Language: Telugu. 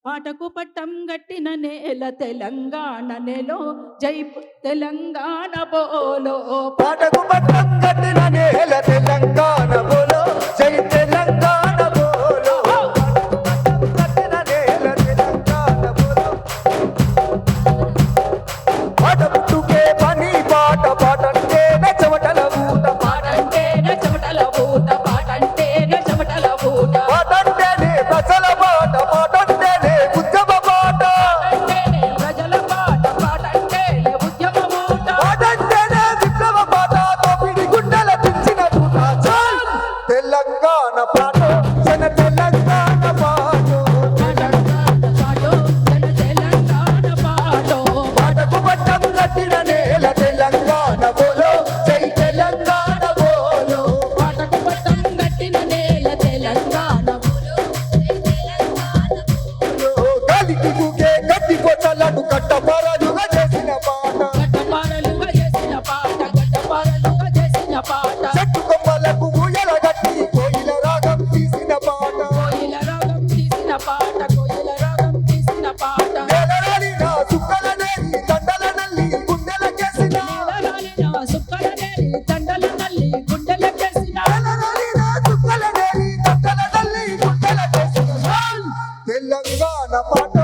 పాటకు పట్టం గట్టిన నేల తెలంగాణ నేలో జై తెలంగాణ బోలో. పాటకు పట్టం గట్టిన నేల తెలంగాణ బోలో జై తెలంగాణ బోలో. గట్టిన నేల తెలంగాణ బోలో. పాట పుట్టుకే పని పాట పాటంటేనే చెమటల ఊట. పాటంటేనే చెమటల ఊట. పాటంటేనే చెమటల ఊట. పాటంటేనే ప్రజల పాట పాటంటేనే ఉద్యమ పాట. పాటంటేనే ప్రజల పాట. పాటంటేనే ఉద్యమ ఊట. పాటంటేనే విప్లవ పాట తోపిడి గుండెల పిచ్చిన తూట. చల్ తెలంగాణ పాట జన తెలంగాణ పాట. తెలంగాణ పాటో జన తెలంగాణ పాటో. పాటకు పట్టం గట్టిన నేల తెలంగాణ బోలో జై తెలంగాణ బోలో. పాటకు పట్టం గట్టిన నేల తెలంగాణ బోలో జై తెలంగాణ బోలో. గాలికి ఊగే గడ్డి కొట్టలను కట్టపరలుగా చేసిన పాట. గడ్డపారలుగా చేసిన పాట. గడ్డపారలుగా చేసిన పాట. చెట్టు కొమ్మలకు ఊయల గట్టి కోయిల రాగం తీసిన పాట. కోయిల రాగం తీసిన పాట. కోయిల రాగం తీసిన పాట. నేలరాలిన సుక్కల నేరి దండల నల్లి గుండెలకేసిన. నేలరాలిన సుక్కల నేరి దండల నల్లి గుండెలకేసిన. నేలరాలిన సుక్కల నేరి దండల నల్లి గుండెలకేసిన. తెలంగాణ పాట